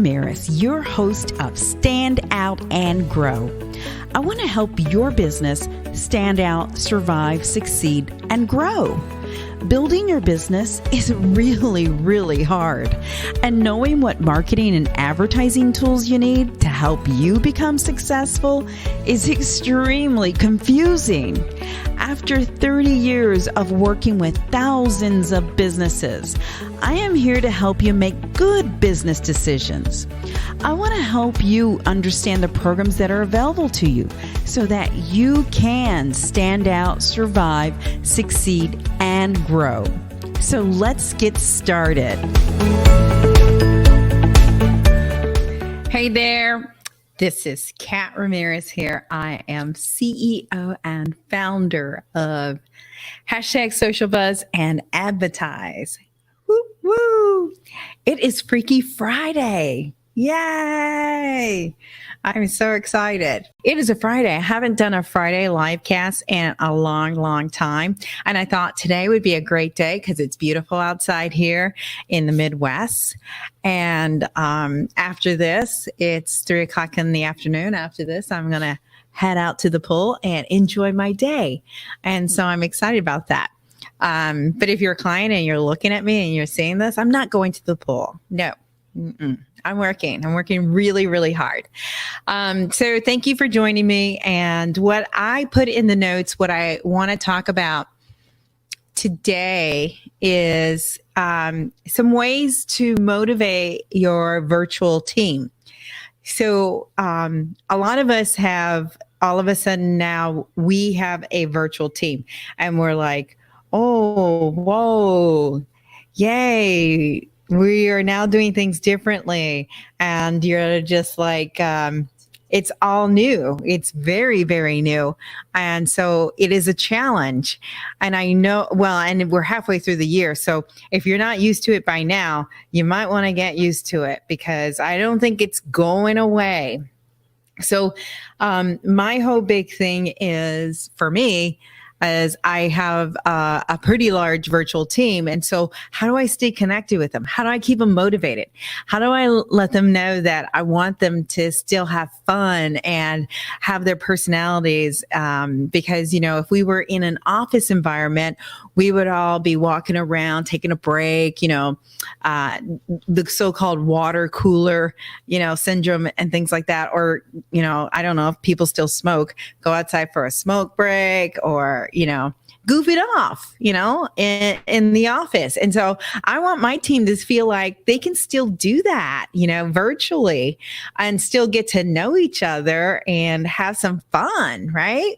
Ramirez, your host of Stand Out and Grow. I want to help your business stand out, survive, succeed, and grow. Building your business is really, really hard. And knowing what marketing and advertising tools you need to help you become successful is extremely confusing. After 30 years of working with thousands of businesses, I am here to help you make good business decisions. I want to help you understand the programs that are available to you so that you can stand out, survive, succeed, and grow. So let's get started. Hey there. This is Kat Ramirez here. I am CEO and founder of #SocialBuzz and adBidtise. Woo woo! It is Freaky Friday. Yay! I'm so excited. It is a Friday. I haven't done a Friday live cast in a long, long time. And I thought today would be a great day because it's beautiful outside here in the Midwest. And after this, it's 3:00 in the afternoon. After this, I'm going to head out to the pool and enjoy my day. And so I'm excited about that. But if you're a client and you're looking at me and you're seeing this, I'm not going to the pool. No. I'm working really, really hard. So thank you for joining me. And what I put in the notes, what I want to talk about today is some ways to motivate your virtual team. So a lot of us have, all of a sudden now, we have a virtual team and we're like, oh, whoa, yay. We are now doing things differently. And you're just like, it's all new. It's very, very new. And so it is a challenge. And I know, well, and we're halfway through the year. So if you're not used to it by now, you might want to get used to it because I don't think it's going away. So my whole big thing is, for me, as I have a pretty large virtual team. And so how do I stay connected with them? How do I keep them motivated? How do I let them know that I want them to still have fun and have their personalities? Because, you know, if we were in an office environment, we would all be walking around, taking a break, you know, the so-called water cooler, you know, syndrome and things like that. Or, you know, I don't know if people still smoke, go outside for a smoke break or, you know, goof it off, you know, in the office. And so I want my team to feel like they can still do that, you know, virtually and still get to know each other and have some fun, right?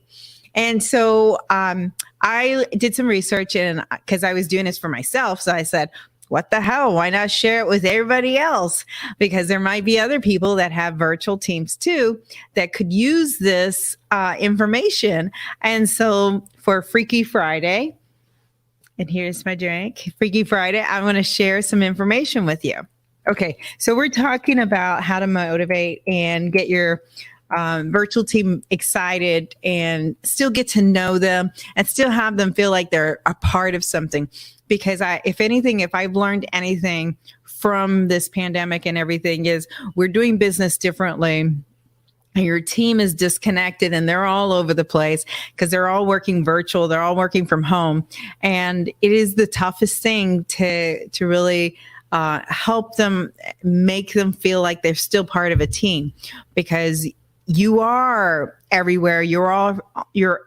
And so I did some research and because I was doing this for myself. So I said, what the hell? Why not share it with everybody else? Because there might be other people that have virtual teams too that could use this information. And so for Freaky Friday, and here's my drink, Freaky Friday, I'm going to share some information with you. Okay, so we're talking about how to motivate and get your virtual team excited and still get to know them and still have them feel like they're a part of something. Because if I've learned anything from this pandemic and everything is we're doing business differently. And your team is disconnected and they're all over the place because they're all working virtual. They're all working from home. And it is the toughest thing to really help them, make them feel like they're still part of a team because you are everywhere. You're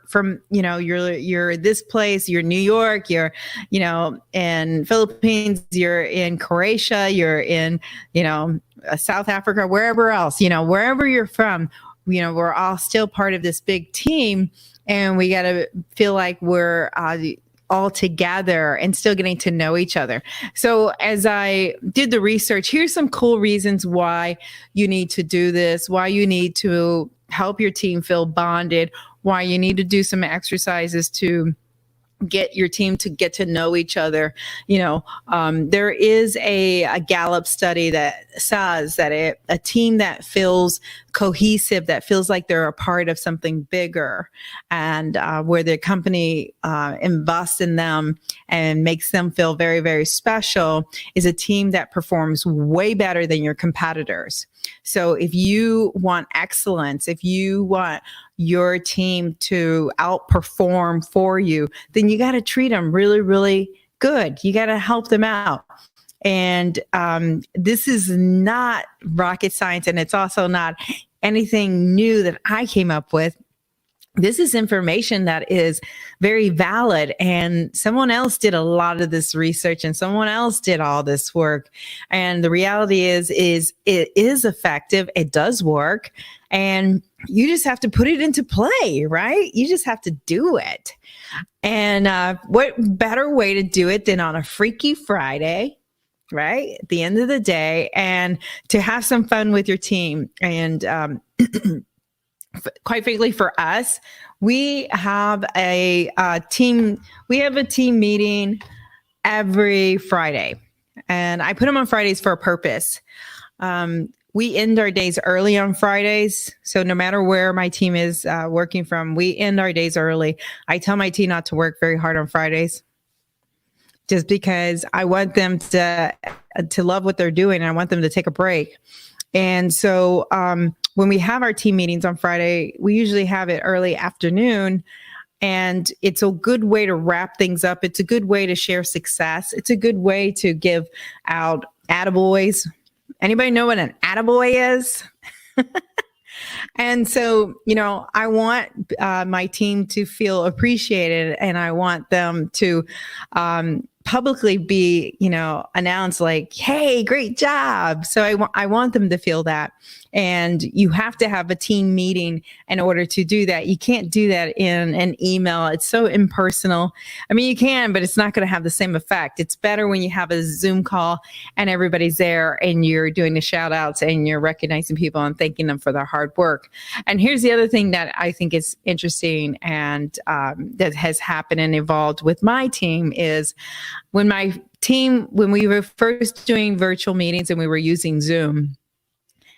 from, you know, you're this place, you're New York, you're, you know, in Philippines, you're in Croatia, you're in, you know, South Africa, wherever else, you know, wherever you're from, you know, we're all still part of this big team and we got to feel like we're all together and still getting to know each other. So as I did the research, here's some cool reasons why you need to do this, why you need to help your team feel bonded, why you need to do some exercises to get your team to get to know each other. There is a Gallup study that says that a team that feels cohesive, that feels like they're a part of something bigger, and where the company invests in them and makes them feel very, very special, is a team that performs way better than your competitors. So if you want excellence, if you want your team to outperform for you, then you got to treat them really, really good. You got to help them out. And this is not rocket science, and it's also not anything new that I came up with. This is information that is very valid, and someone else did a lot of this research, and someone else did all this work. And the reality is it is effective. It does work, and you just have to put it into play, right? You just have to do it. And what better way to do it than on a Freaky Friday, right? At the end of the day, and to have some fun with your team. And quite frankly, for us, we have a team meeting every Friday, and I put them on Fridays for a purpose. We end our days early on Fridays. So no matter where my team is working from, we end our days early. I tell my team not to work very hard on Fridays, just because I want them to love what they're doing, and I want them to take a break. And so when we have our team meetings on Friday, we usually have it early afternoon, and it's a good way to wrap things up. It's a good way to share success. It's a good way to give out attaboys. Anybody know what an attaboy is? And so, I want my team to feel appreciated, and I want them to publicly be, announced like, hey, great job. So I want them to feel that. And you have to have a team meeting in order to do that. You can't do that in an email. It's so impersonal. I mean, you can, but it's not going to have the same effect. It's better when you have a Zoom call and everybody's there and you're doing the shout outs and you're recognizing people and thanking them for their hard work. And here's the other thing that I think is interesting and that has happened and evolved with my team is when we were first doing virtual meetings and we were using Zoom,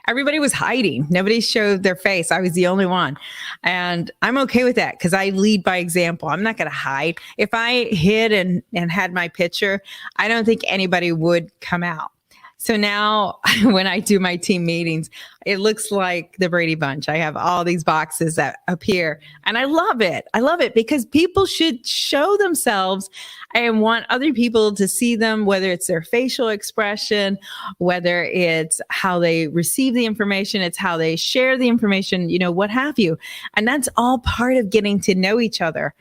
everybody was hiding. Nobody showed their face. I was the only one. And I'm okay with that because I lead by example. I'm not going to hide. If I hid and had my picture, I don't think anybody would come out. So now when I do my team meetings, it looks like the Brady Bunch. I have all these boxes that appear and I love it. I love it because people should show themselves and want other people to see them, whether it's their facial expression, whether it's how they receive the information, it's how they share the information, what have you. And that's all part of getting to know each other.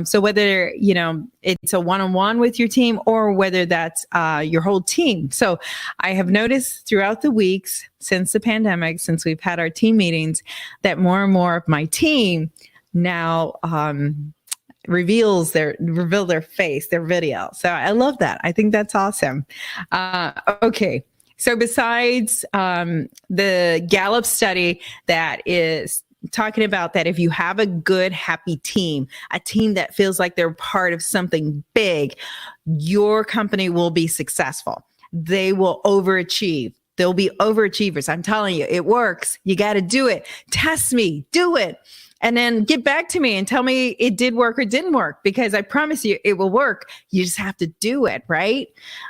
So whether, it's a one-on-one with your team or whether that's your whole team. So I have noticed throughout the weeks since the pandemic, since we've had our team meetings, that more and more of my team now reveal their face, their video. So I love that. I think that's awesome. Okay. So besides the Gallup study that is talking about that if you have a good, happy team, a team that feels like they're part of something big, your company will be successful. They will overachieve. They'll be overachievers. I'm telling you, it works. You got to do it. Test me, do it. And then get back to me and tell me it did work or didn't work, because I promise you it will work. You just have to do it, right?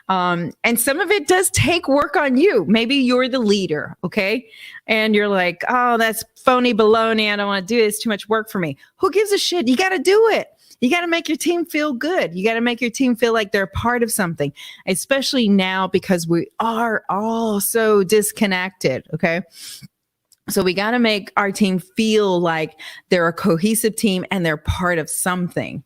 And some of it does take work on you. Maybe you're the leader, okay? And you're like, oh, that's phony baloney. I don't want to do it. It's too much work for me. Who gives a shit? You got to do it. You got to make your team feel good. You got to make your team feel like they're part of something, especially now because we are all so disconnected, okay? So we got to make our team feel like they're a cohesive team and they're part of something.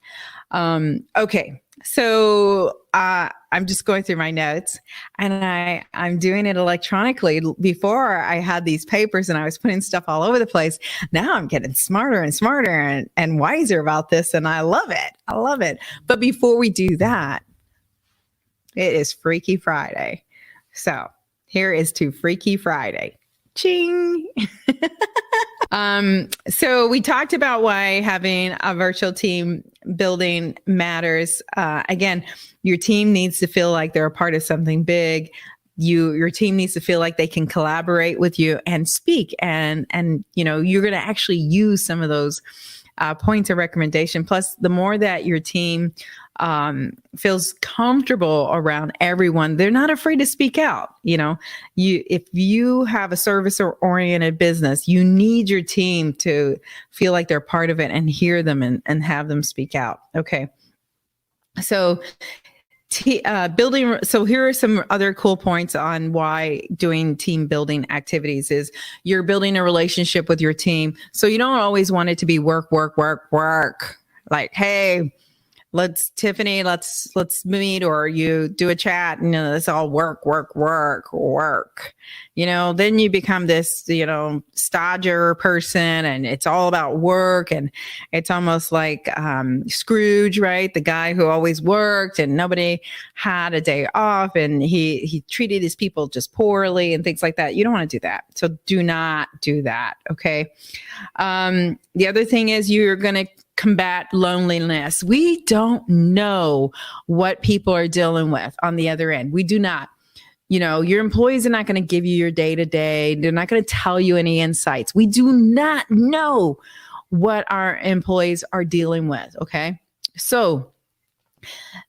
Okay, so I'm just going through my notes and I'm doing it electronically. Before I had these papers and I was putting stuff all over the place. Now I'm getting smarter and smarter and wiser about this, and I love it. I love it. But before we do that, it is Freaky Friday. So here is to Freaky Friday. Ching. So we talked about why having a virtual team building matters. Again, your team needs to feel like they're a part of something big. Your team needs to feel like they can collaborate with you and speak, and you're going to actually use some of those points of recommendation. Plus, the more that your team feels comfortable around everyone, they're not afraid to speak out. If you have a service or oriented business, you need your team to feel like they're part of it and hear them and have them speak out. Okay. So building. So here are some other cool points on why doing team building activities is you're building a relationship with your team. So you don't always want it to be work, work, work, work. Like, hey, Tiffany, let's meet, or you do a chat, it's all work, work, work, work. Then you become this, stodger person, and it's all about work, and it's almost like Scrooge, right? The guy who always worked and nobody had a day off, and he treated his people just poorly and things like that. You don't want to do that. So do not do that. Okay. The other thing is you're going to combat loneliness. We don't know what people are dealing with on the other end. We do not. Your employees are not going to give you your day-to-day. They're not going to tell you any insights. We do not know what our employees are dealing with. Okay. So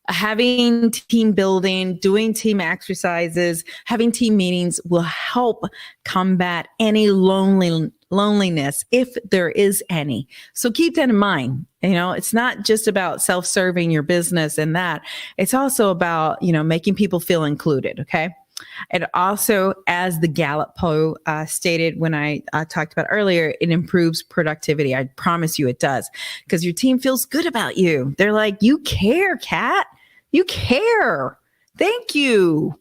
having team building, doing team exercises, having team meetings will help combat any loneliness if there is any. So keep that in mind. It's not just about self-serving your business and that. It's also about, making people feel included. Okay. It also, as the Gallup poll stated when I talked about earlier, it improves productivity. I promise you it does, because your team feels good about you. They're like, you care, Kat. You care. Thank you.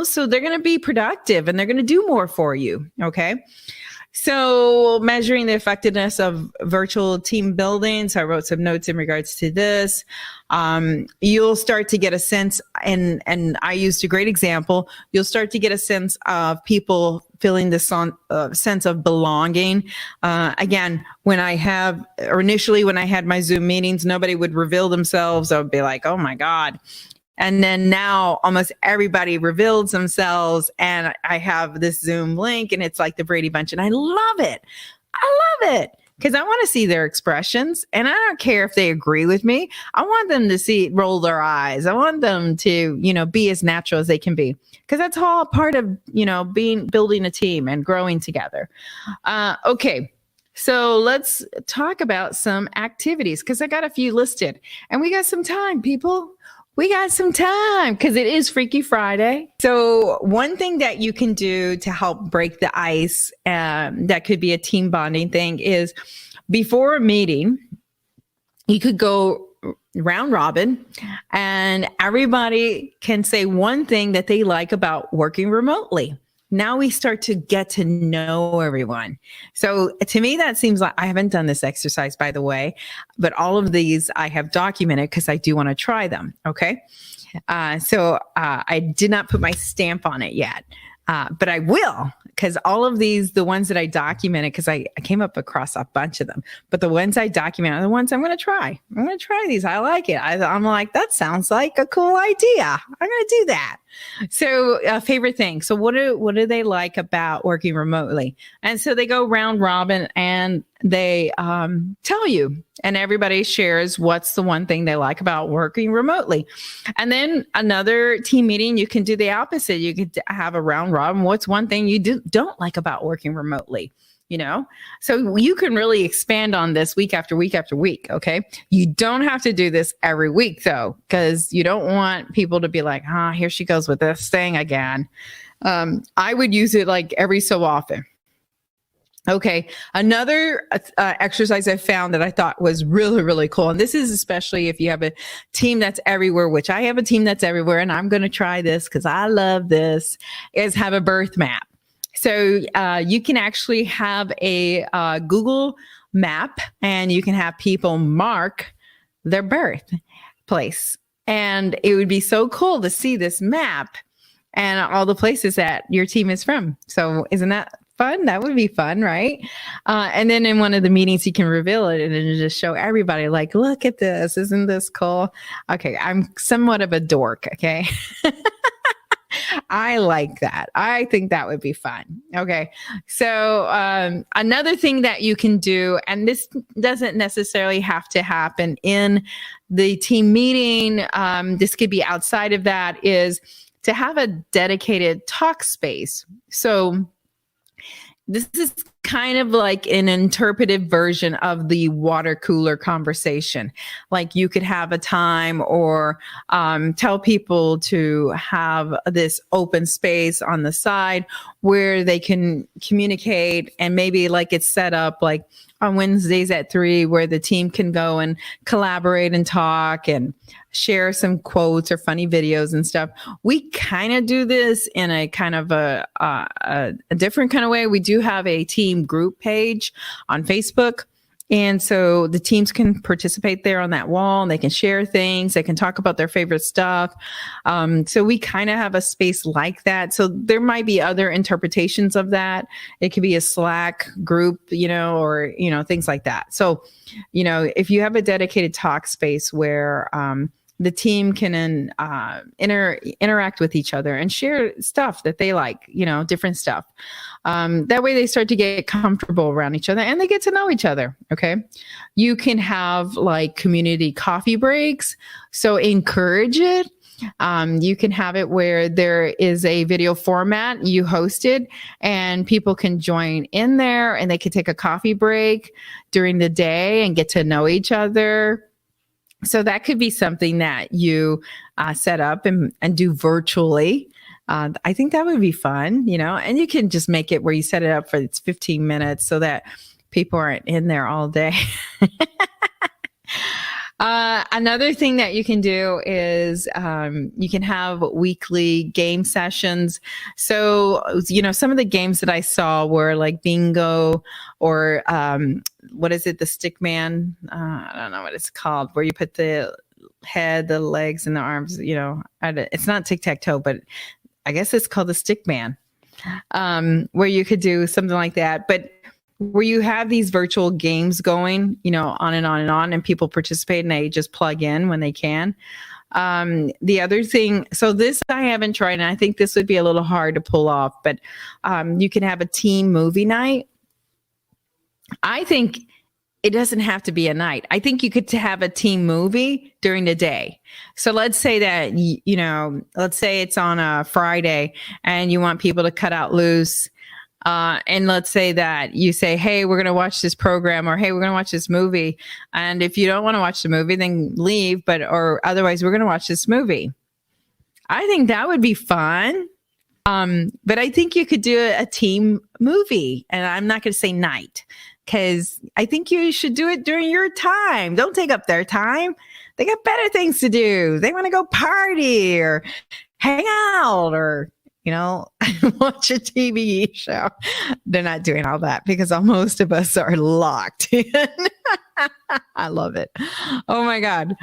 So they're going to be productive and they're going to do more for you. Okay. So measuring the effectiveness of virtual team building. So I wrote some notes in regards to this. You'll start to get a sense, and I used a great example. You'll start to get a sense of people feeling this sense of belonging. Again, initially when I had my Zoom meetings, nobody would reveal themselves. I would be like, oh my God. And then now almost everybody reveals themselves, and I have this Zoom link, and it's like the Brady Bunch, and I love it. I love it because I want to see their expressions, and I don't care if they agree with me. I want them to roll their eyes. I want them to, be as natural as they can be, because that's all part of, building a team and growing together. Okay. So let's talk about some activities, because I got a few listed, and we got some time, people. We got some time because it is Freaky Friday. So one thing that you can do to help break the ice, that could be a team bonding thing, is before a meeting, you could go round robin and everybody can say one thing that they like about working remotely. Now we start to get to know everyone. So to me, that seems like, I haven't done this exercise, by the way, but all of these I have documented because I do want to try them. Okay. So I did not put my stamp on it yet, but I will, because all of these, the ones that I documented, because I came up across a bunch of them, but the ones I documented are the ones I'm going to try. I'm going to try these. I like it. I'm like, that sounds like a cool idea. I'm going to do that. So favorite thing. So what do they like about working remotely? And so they go round robin and they tell you, and everybody shares what's the one thing they like about working remotely. And then another team meeting, you can do the opposite. You could have a round robin. What's one thing you don't like about working remotely? So you can really expand on this week after week after week. Okay. You don't have to do this every week though, because you don't want people to be like, here she goes with this thing again. I would use it like every so often. Okay. Another exercise I found that I thought was really, really cool. And this is especially if you have a team that's everywhere, which I have a team that's everywhere, and I'm going to try this because I love this, is have a birth map. So you can actually have a Google map, and you can have people mark their birthplace. And it would be so cool to see this map and all the places that your team is from. So isn't that fun. That would be fun, right? And then in one of the meetings, you can reveal it and then just show everybody, like, look at this. Isn't this cool? Okay, I'm somewhat of a dork, okay? I like that. I think that would be fun. Okay. So, another thing that you can do, and this doesn't necessarily have to happen in the team meeting, this could be outside of that, is to have a dedicated talk space. So, this is kind of like an interpretive version of the water cooler conversation. Like you could have a time or tell people to have this open space on the side where they can communicate, and maybe like it's set up like on Wednesdays at 3 where the team can go and collaborate and talk and share some quotes or funny videos and stuff. We kind of do this in a kind of a different kind of way. We do have a team group page on Facebook. And so the teams can participate there on that wall, and they can share things. They can talk about their favorite stuff. So we kind of have a space like that. So there might be other interpretations of that. It could be a Slack group, or, things like that. So, if you have a dedicated talk space where, the team can interact with each other and share stuff that they like, different stuff. That way they start to get comfortable around each other and they get to know each other. Okay. You can have like community coffee breaks. So encourage it. You can have it where there is a video format, you host it, and people can join in there and they can take a coffee break during the day and get to know each other. So that could be something that you set up and do virtually. I think that would be fun, and you can just make it where you set it up for it's 15 minutes so that people aren't in there all day. Another thing that you can do is you can have weekly game sessions. So, some of the games that I saw were like bingo or what is it? The stick man? I don't know what it's called, where you put the head, the legs, and the arms. It's not tic-tac-toe, but I guess it's called the stick man, where you could do something like that. But where you have these virtual games going, on and on and on, and people participate and they just plug in when they can. The other thing, so this I haven't tried, and I think this would be a little hard to pull off, but you can have a team movie night. I think it doesn't have to be a night. I think you could have a team movie during the day. So let's say that, let's say it's on a Friday and you want people to cut out loose. And let's say that you say, hey, we're going to watch this program, or hey, we're going to watch this movie. And if you don't want to watch the movie, then leave. Or otherwise, we're going to watch this movie. I think that would be fun. But I think you could do a team movie, and I'm not going to say night, because I think you should do it during your time. Don't take up their time. They got better things to do. They want to go party or hang out or, watch a TV show. They're not doing all that because most of us are locked in. I love it. Oh my God.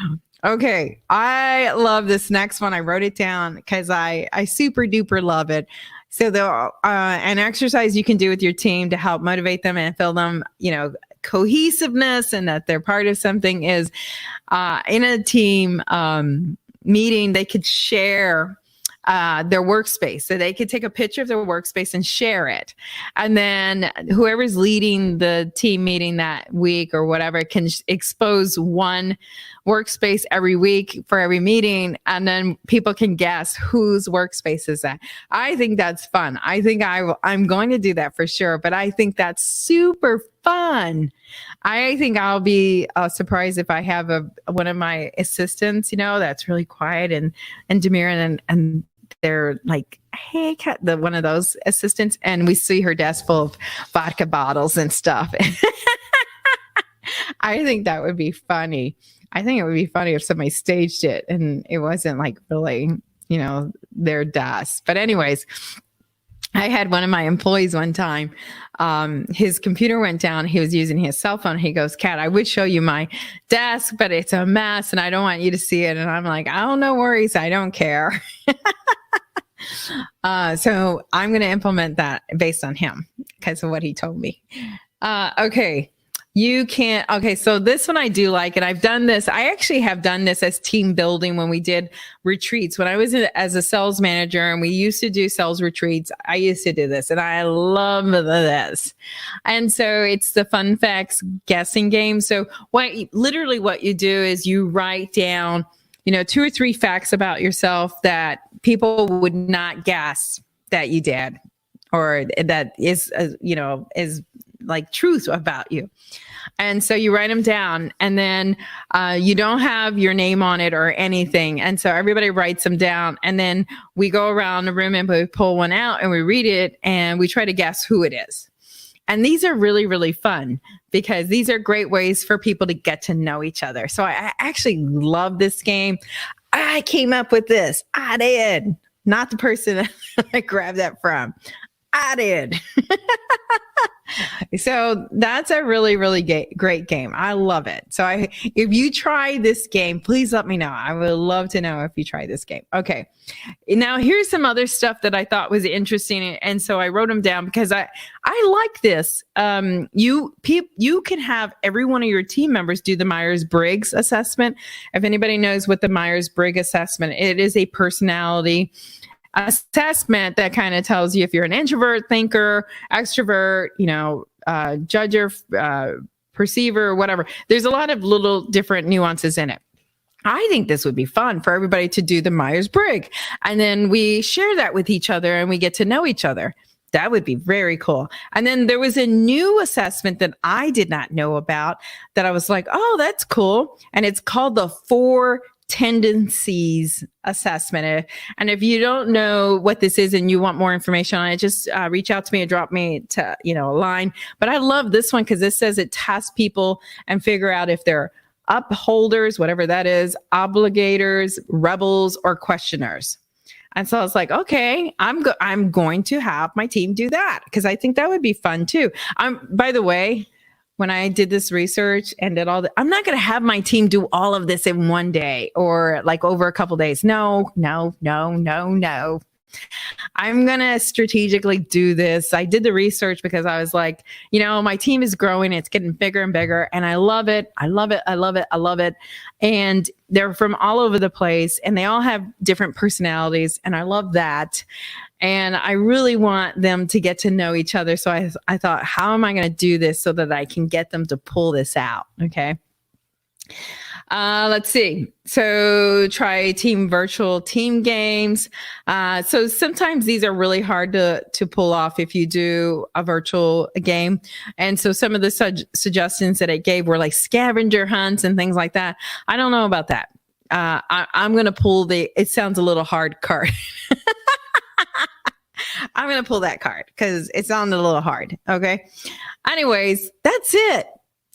Okay. I love this next one. I wrote it down because I super duper love it. So an exercise you can do with your team to help motivate them and feel them, cohesiveness and that they're part of something is in a team meeting, they could share their workspace. So they could take a picture of their workspace and share it. And then whoever's leading the team meeting that week or whatever can expose one workspace every week for every meeting. And then people can guess whose workspace is that. I think that's fun. I think I'm going to do that for sure. But I think that's super fun. I think I'll be surprised if I have one of my assistants, that's really quiet and demure, and they're like, hey, one of those assistants, and we see her desk full of vodka bottles and stuff. I think that would be funny. I think it would be funny if somebody staged it and it wasn't like really, their desk. But anyways, I had one of my employees one time, his computer went down. He was using his cell phone. He goes, Kat, I would show you my desk, but it's a mess and I don't want you to see it. And I'm like, oh, no worries. I don't care. So I'm going to implement that based on him because of what he told me. Okay. You can't. Okay. So this one I do like, and I've done this. I actually have done this as team building when we did retreats. When I was as a sales manager and we used to do sales retreats, I used to do this and I love this. And so it's the fun facts guessing game. So what you do is you write down, 2 or 3 facts about yourself that people would not guess that you did, or that is, is like truth about you. And so you write them down, and then you don't have your name on it or anything. And so everybody writes them down, and then we go around the room and we pull one out and we read it and we try to guess who it is. And these are really, really fun because these are great ways for people to get to know each other. So I actually love this game. I came up with this. I did. Not the person I grabbed that from. I did. So that's a really, really great game. I love it. So if you try this game, please let me know. I would love to know if you try this game. Okay. Now here's some other stuff that I thought was interesting. And so I wrote them down because I like this. You can have every one of your team members do the Myers-Briggs assessment. If anybody knows what the Myers-Briggs assessment, it is a personality assessment that kind of tells you if you're an introvert, thinker, extrovert, judger, perceiver, whatever. There's a lot of little different nuances in it. I think this would be fun for everybody to do the Myers-Briggs. And then we share that with each other and we get to know each other. That would be very cool. And then there was a new assessment that I did not know about that I was like, oh, that's cool. And it's called the 4 tendencies assessment. And if you don't know what this is and you want more information on it, just reach out to me and drop me to, a line. But I love this one because this says it tasks people and figure out if they're upholders, whatever that is, obligators, rebels, or questioners. And so I was like, okay, I'm going to have my team do that because I think that would be fun too. By the way, when I did this research and did all that, I'm not going to have my team do all of this in one day or like over a couple days. No. I'm going to strategically do this. I did the research because I was like, my team is growing. It's getting bigger and bigger. And I love it. I love it. And they're from all over the place and they all have different personalities. And I love that. And I really want them to get to know each other. So I thought, how am I going to do this so that I can get them to pull this out? Okay. Let's see. So try virtual team games. So sometimes these are really hard to pull off if you do a virtual game. And so some of the suggestions that I gave were like scavenger hunts and things like that. I don't know about that. I'm going to pull it sounds a little hard card. I'm going to pull that card because it sounded a little hard. Okay. Anyways, that's it.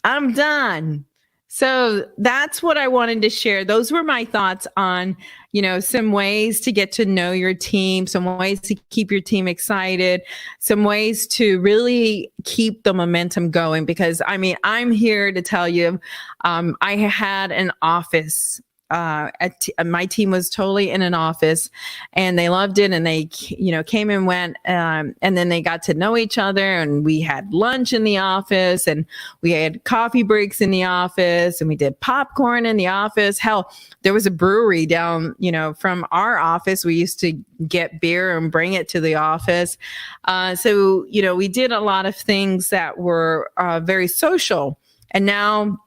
I'm done. So that's what I wanted to share. Those were my thoughts on, some ways to get to know your team, some ways to keep your team excited, some ways to really keep the momentum going. Because I'm here to tell you, I had an office. My team was totally in an office and they loved it and they, came and went. And then they got to know each other and we had lunch in the office and we had coffee breaks in the office and we did popcorn in the office. Hell, there was a brewery down, from our office. We used to get beer and bring it to the office. So, we did a lot of things that were very social, and now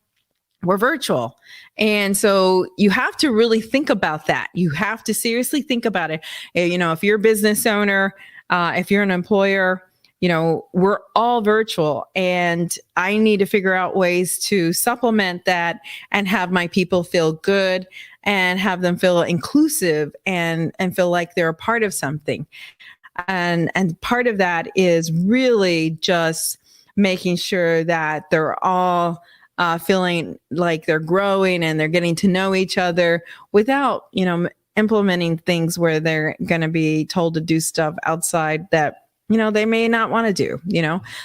we're virtual. And so you have to really think about that. You have to seriously think about it. If you're a business owner, if you're an employer, we're all virtual, and I need to figure out ways to supplement that and have my people feel good and have them feel inclusive and feel like they're a part of something. And part of that is really just making sure that they're all feeling like they're growing and they're getting to know each other without, implementing things where they're going to be told to do stuff outside that they may not want to do,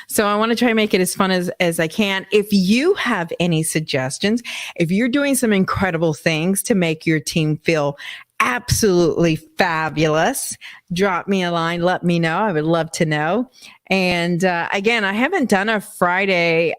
So I want to try and make it as fun as I can. If you have any suggestions, if you're doing some incredible things to make your team feel absolutely fabulous, drop me a line, let me know. I would love to know. And again, I haven't done a Friday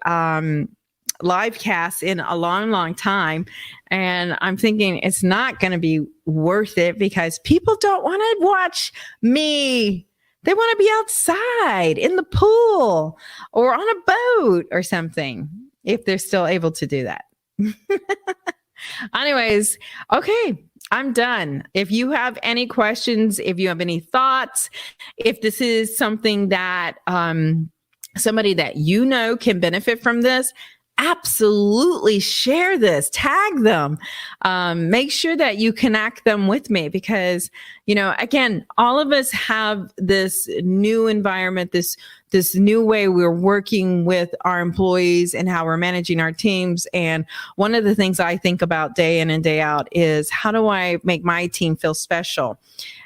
live cast in a long, long time. And I'm thinking it's not going to be worth it because people don't want to watch me. They want to be outside in the pool or on a boat or something, if they're still able to do that. Anyways, okay, I'm done. If you have any questions, if you have any thoughts, if this is something that somebody that can benefit from this, absolutely share this, tag them, make sure that you connect them with me because, again, all of us have this new environment, this new way we're working with our employees and how we're managing our teams. And one of the things I think about day in and day out is how do I make my team feel special?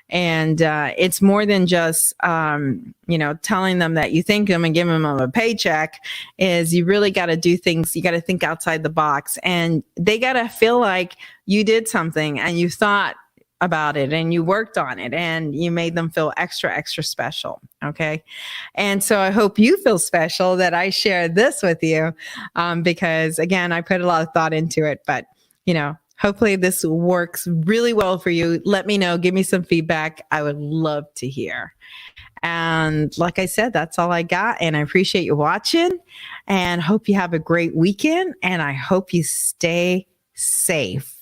And it's more than just, telling them that you thank them and giving them a paycheck. Is you really got to do things. You got to think outside the box, and they got to feel like you did something and you thought about it and you worked on it and you made them feel extra, extra special. Okay. And so I hope you feel special that I shared this with you, because again, I put a lot of thought into it, but hopefully this works really well for you. Let me know. Give me some feedback. I would love to hear. And like I said, that's all I got. And I appreciate you watching and hope you have a great weekend. And I hope you stay safe.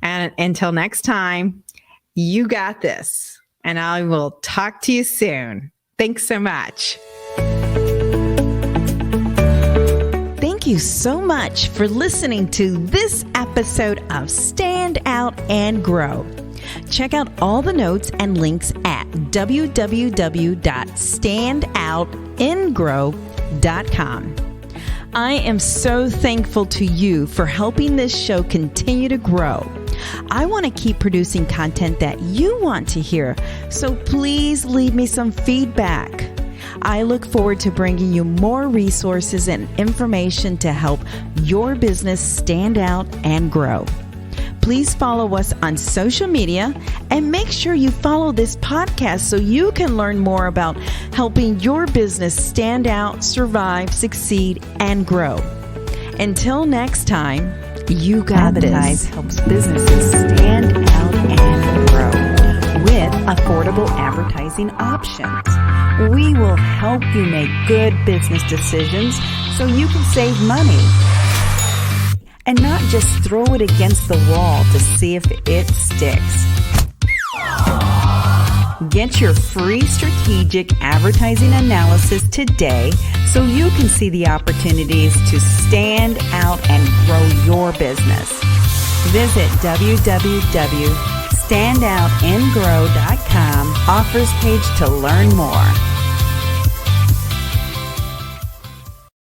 And until next time, you got this. And I will talk to you soon. Thanks so much. Thank you so much for listening to this episode of Stand Out and Grow. Check out all the notes and links at www.standoutandgrow.com. I am so thankful to you for helping this show continue to grow. I want to keep producing content that you want to hear, so please leave me some feedback. I look forward to bringing you more resources and information to help your business stand out and grow. Please follow us on social media and make sure you follow this podcast so you can learn more about helping your business stand out, survive, succeed, and grow. Until next time, you got this. adBidtise helps businesses stand out and grow with affordable advertising options. We will help you make good business decisions so you can save money and not just throw it against the wall to see if it sticks. Get your free strategic advertising analysis today so you can see the opportunities to stand out and grow your business. Visit www.standoutandgrow.com offers page to learn more.